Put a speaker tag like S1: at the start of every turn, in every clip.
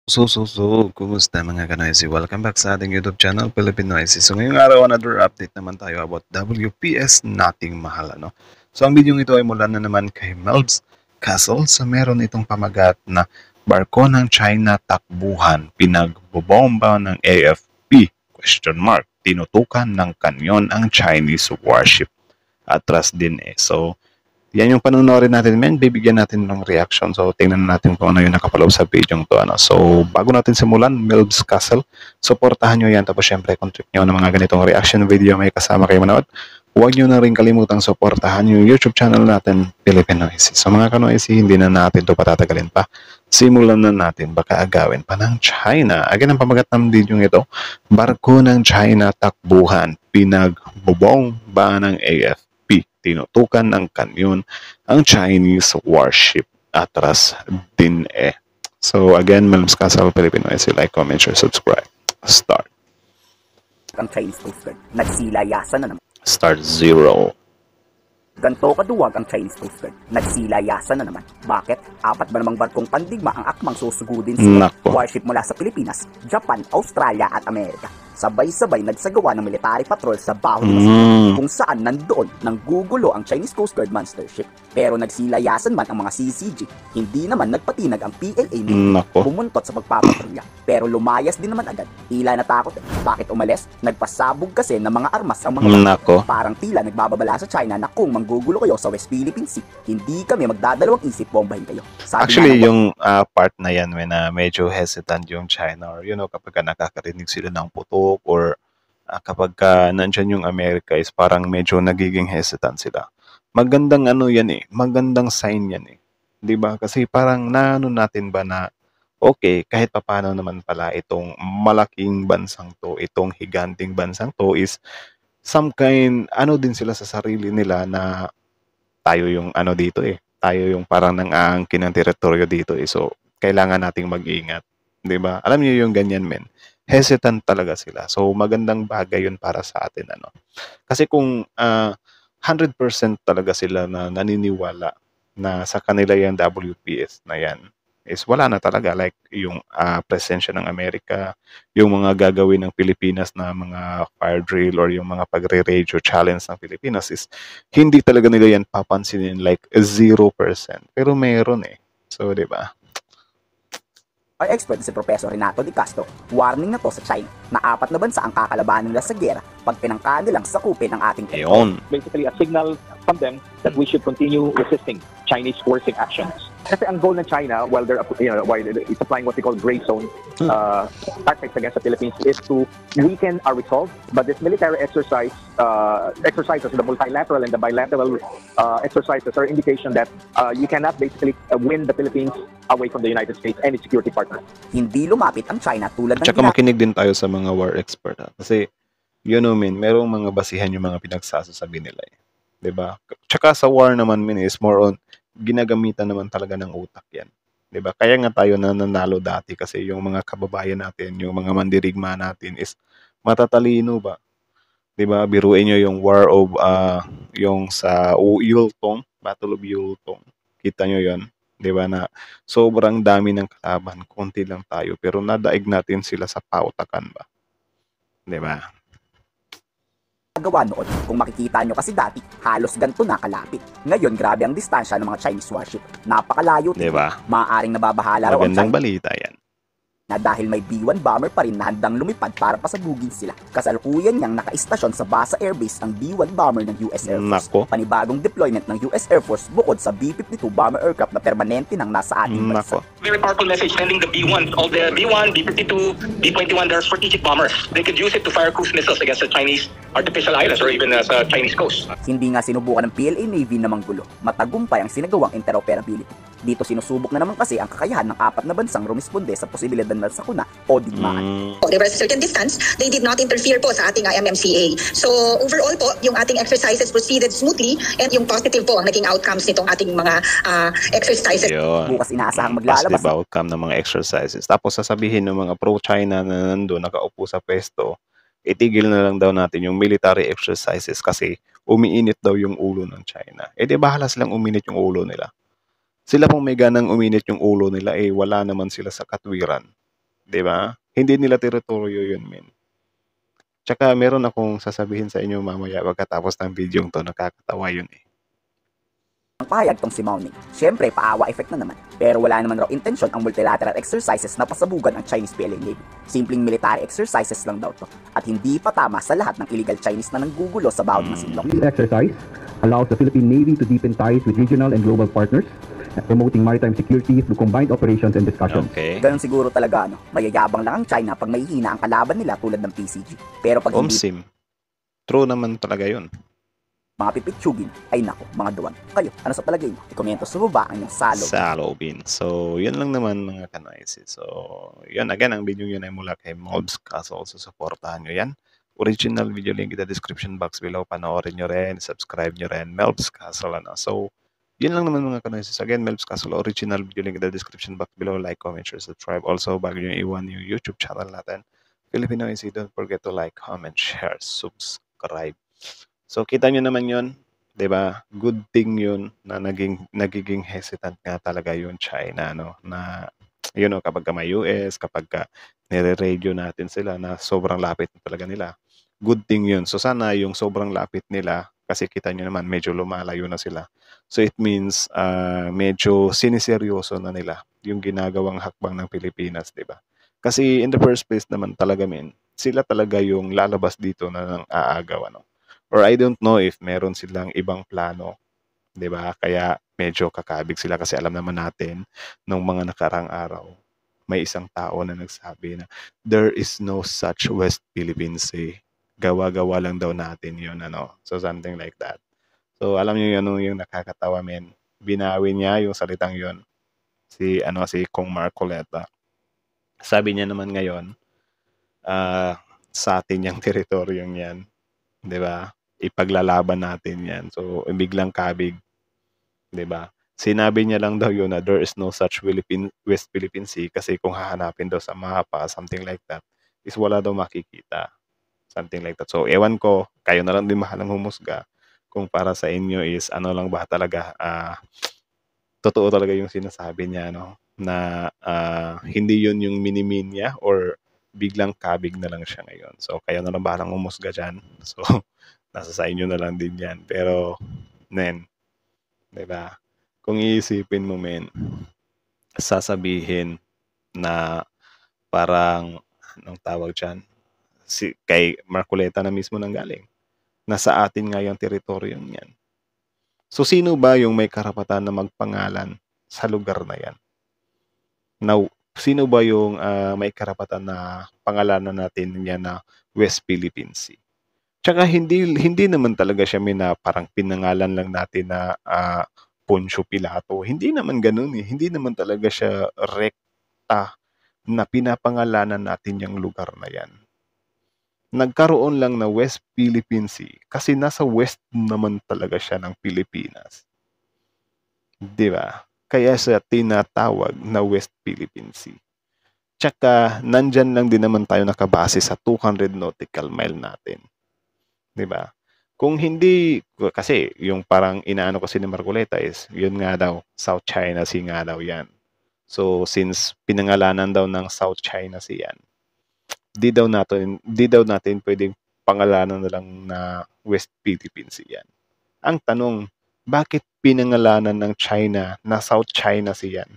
S1: Kumusta mga kanoisy? Welcome back sa ating YouTube channel, Philippine Noisy. So ngayong araw, another update naman tayo about WPS Nating Mahal. Ano? So ang video ito ay mula na naman kay Melbs Castle sa meron itong pamagat na barko ng China takbuhan, pinagbobomba ng AFP, question mark, tinutukan ng kanyon ang Chinese warship. Atras din eh. So yan yung panonoorin natin, men. Bibigyan natin ng reaction. So, tingnan natin kung ano yung nakapaloob sa video to. Ano. So, bago natin simulan, Melbs Castle, supportahan nyo yan. Tapos, syempre, kung trip nyo ng mga ganitong reaction video, may kasama kayo manood. Huwag nyo na rin kalimutang supportahan yung YouTube channel natin, Philippine Noisy. So, mga kanoisy, hindi na natin ito patatagalin pa. Simulan na natin, baka agawin pa ng China. Again, ang pamagat ng video ito, barko ng China takbuhan, pinagbobomba ng AFP. Tinutukan ng kanyon ang Chinese warship. Atras din eh. So again, Melms Castle, Filipino. Like, comment, share, subscribe. Start.
S2: Ang Chinese Coast Guard, nagsilayasan na naman.
S1: Start 0.
S2: Ganto kaduwag ang Chinese Coast Guard, nagsilayasan na naman. Bakit? Apat ba namang barkong pandigma ang akmang susugudin sa warship mula sa Pilipinas, Japan, Australia at Amerika. Sabay-sabay nagsagawa ng military patrol sa Baho de Masinloc, kung saan nandoon nanggugulo ang Chinese Coast Guard monster ship. Pero nagsilayasan man ang mga CCG, hindi naman nagpatinag ang PLA na bumuntot sa pagpapatrolya. Pero lumayas din naman agad. Tila natakot eh. Bakit umalis? Nagpasabog kasi ng mga armas ang mga parang tila nagbababala sa China na kung manggugulo kayo sa West Philippine Sea, hindi kami magdadalawang isip bombahin kayo. Sabi
S1: actually, yung part na yan, when medyo hesitant yung China, or kapag nakakarinig sila ng putok, or kapag nandyan yung Amerika, is parang medyo nagiging hesitant sila. Magandang yan eh, magandang sign yan eh. 'Di ba? Kasi parang naano natin ba na okay, kahit papaano naman pala itong malaking bansang to, itong higanting bansang to is some kind, din sila sa sarili nila na tayo yung dito eh. Tayo yung parang nang-aangkin ng teritoryo dito eh. So, kailangan nating mag-ingat. 'Di ba? Alam niyo yung ganyan, men. Hesitant talaga sila. So, magandang bagay yun para sa atin. Kasi kung 100% talaga sila na naniniwala na sa kanila yung WPS na yan, is wala na talaga. Like yung presensya ng Amerika, yung mga gagawin ng Pilipinas na mga fire drill or yung mga pagre-radio challenge ng Pilipinas is hindi talaga nila yan papansinin, like 0%. Pero meron eh. So, di ba?
S2: Our expert si Professor Renato Di Castro, warning na to sa China na apat na bansa ang kakalabanin nila sa gera pag pinangkaan nilang sakupin ang ating
S1: territory.
S3: Basically, a signal from them that we should continue resisting Chinese coercive actions. Kasi ang goal ng China, while they're while it's applying what we call gray zone tactics against the Philippines, is to weaken our resolve. But this military exercises, the multilateral and the bilateral exercises, are indication that you cannot basically win the Philippines away from the United States, any security partner.
S2: Hindi lumapit ang China tulad ng...
S1: Tsaka makinig din tayo sa mga war expert. Kasi, merong mga basihan yung mga pinagsasasabi nila eh. 'Di ba? Tsaka sa war naman, is more on ginagamitan naman talaga ng utak yan. 'Di ba? Kaya nga tayo nananalo dati kasi yung mga kababayan natin, yung mga mandirigma natin is matatalino ba? 'Di ba? Biruin nyo yung war of yung sa Yultong, Battle of Yultong. Kita nyo 'yon, 'di ba, na sobrang dami ng kalaban, konti lang tayo pero nadaig natin sila sa pautakan ba? 'Di ba?
S2: Gawa noon. Kung makikita nyo kasi dati, halos ganito na kalapit. Ngayon, grabe ang distansya ng mga Chinese warship. Napakalayo.
S1: Diba?
S2: Maaaring nababahala raw ang
S1: Magandang balita yan.
S2: Na dahil may B-1 bomber pa rin na handang lumipad para pasabugin sila. Kasalukuyan niyang nakaistasyon sa Basa Air Base ang B-1 bomber ng US Air Force. Panibagong deployment ng US Air Force bukod sa B-52 bomber aircraft na permanente nang nasa ating bansa.
S4: Very powerful message sending the B-1, all the B-1, B-52, B-21, they're strategic bombers. They could use it to fire cruise missiles against the Chinese artificial islands or even sa Chinese coast.
S2: Hindi nga sinubukan ng PLA Navy na manggulo. Matagumpay ang sinagawang interoperability. Dito sinusubok na naman kasi ang kakayahan ng apat na bansang rumisponde sa posibilidad ng sakuna o digmaan.
S5: There was a certain distance, they did not interfere po sa ating MMCA. So overall po, yung ating exercises proceeded smoothly and yung positive po ang naging outcomes nitong ating mga exercises.
S1: Yun.
S2: Bukas inaasahang maglalabas.
S1: Positive outcome ng mga exercises. Tapos sasabihin ng mga pro-China na nandun, nakaupo sa pwesto, itigil na lang daw natin yung military exercises kasi umiinit daw yung ulo ng China. Eh di bahala silang uminit yung ulo nila. Sila pong may ganang uminit yung ulo nila, wala naman sila sa katwiran. 'di ba? Hindi nila teritoryo yun, men. Tsaka meron akong sasabihin sa inyo mamaya pagkatapos ng videong 'to, nakakatawa yun, eh.
S2: Ang pahayag tong si Mao Ning. Siyempre, paawa effect na naman. Pero wala naman raw intensyon ang multilateral exercises na pasabugan ang Chinese PLA Navy. Simpleng military exercises lang daw to. At hindi pa tama sa lahat ng illegal Chinese na nanggugulo sa bawat masinlok.
S6: This exercise allows the Philippine Navy to deepen ties with regional and global partners, promoting maritime security through combined operations and discussions.
S1: Okay.
S2: Ganun siguro talaga, mayayabang lang ang China pag may hina ang kalaban nila tulad ng PCG. Pero pag hindi
S1: Omsim. True naman talaga yun.
S2: mga pipitsugin, ay nako, mga duwan. Kayo, ano sa palagay nyo? I-komento sa baba ang inyong salog.
S1: Salobin. So, yun lang naman mga kanoisis. So, yun again, ang video yun ay mula kay Mobs Castle. So, supportahan nyo yan. Original video link in the description box below. Panoorin nyo rin, subscribe nyo rin. Melbs Castle. So, yun lang naman mga kanoisis. Again, Melbs Castle, original video link in the description box below. Like, comment, share, subscribe. Also, bago nyo iwan yung YouTube channel natin, Filipino IC, don't forget to like, comment, share, subscribe. So, kita nyo naman yun, 'di ba? Good thing yun na nagiging hesitant nga talaga yung China, no? Na, kapag may US, kapag nire-radio natin sila na sobrang lapit na talaga nila. Good thing yun. So, sana yung sobrang lapit nila, kasi kita nyo naman, medyo lumalayo na sila. So, it means, medyo siniseryoso na nila yung ginagawang hakbang ng Pilipinas, 'di ba? Kasi in the first place naman talaga, sila talaga yung lalabas dito na nang aagaw, ano? Or I don't know if meron silang ibang plano, 'di ba? Kaya medyo kakabig sila kasi alam naman natin nung mga nakarang araw, may isang tao na nagsabi na there is no such West Philippine Sea. Gawa-gawa lang daw natin 'yon, ano. So something like that. So alam niyo yung nakakatawa, men. Binawi niya yung salitang 'yon. Si Kong Marcoleta. Sabi niya naman ngayon, sa atin yung teritoryong 'yan. 'Di ba? Ipaglalaban natin 'yan. So, biglang kabig, 'di ba? Sinabi niya lang daw 'yun na there is no such West Philippine Sea kasi kung hahanapin daw sa mapa, something like that, is wala daw makikita. Something like that. So, ewan ko, kayo na lang din bahalang humusga kung para sa inyo is ano lang ba talaga, totoo talaga yung sinasabi niya, no? Na hindi 'yun yung minimin niya or biglang kabig na lang siya ngayon. So, kayo na lang bahalang humusga dyan. So, nasa sa inyo na lang din yan. Pero, diba? Kung iisipin mo, sasabihin na parang, anong tawag dyan? Kay Marcoleta na mismo nang galing. Nasa atin nga yung teritoryo niyan. So, sino ba yung may karapatan na magpangalan sa lugar na yan? Now, sino ba yung may karapatan na pangalanan natin niya na West Philippine Sea? Tsaka hindi naman talaga siya parang pinangalan lang natin na Poncio Pilato. Hindi naman ganun eh. Hindi naman talaga siya rekta na pinapangalanan natin yung lugar na yan. Nagkaroon lang na West Philippine Sea kasi nasa west naman talaga siya ng Pilipinas. Di ba? Kaya siya tinatawag na West Philippine Sea. Tsaka, nandyan lang din naman tayo nakabase sa 200 nautical mile natin. 'Di ba? Kung hindi, kasi yung parang inaano ko si ni Marcoleta is, yun nga daw, South China Sea nga daw yan. So, since pinangalanan daw ng South China Sea yan, di daw natin pwedeng pangalanan na lang na West Philippine Sea yan. Ang tanong, bakit pinangalanan ng China na South China Sea yan?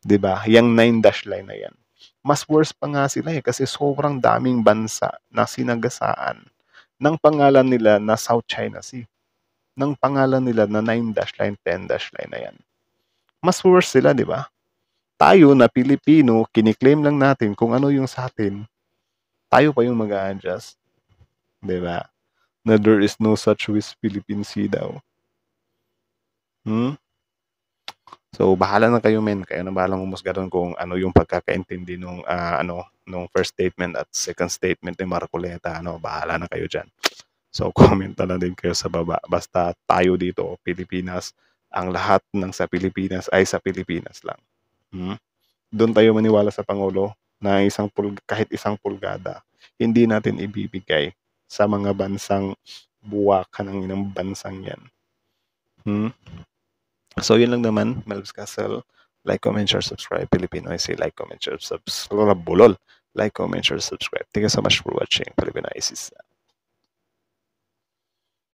S1: 'Di ba? Yang 9 dash line na yan. Mas worse pa nga sila kasi sobrang daming bansa na sinagasaan ng pangalan nila na South China Sea. Ng pangalan nila na 9 dash line, 10 dash line na yan. Mas worse sila, 'di ba? Tayo na Pilipino, kiniklaim lang natin kung ano yung sa atin. Tayo pa yung mag-a-adjust. 'Di ba? Na there is no such West Philippine Sea daw. So, bahala na kayo, Kayo na bahalang humusga doon kung ano yung pagkakaintindi nung first statement at second statement ni Marcoleta. Bahala na kayo dyan. So, comment na lang din kayo sa baba. Basta tayo dito, Pilipinas, ang lahat ng sa Pilipinas ay sa Pilipinas lang. Doon tayo maniwala sa Pangulo na kahit isang pulgada, hindi natin ibibigay sa mga bansang buwakan ng inang bansang yan. So, yun lang naman, Melbs Castle. Like, comment, share, subscribe. Filipino IC, like, comment, share, subscribe. Bulol. Like, comment, share, subscribe. Thank you so much for watching Filipino IC.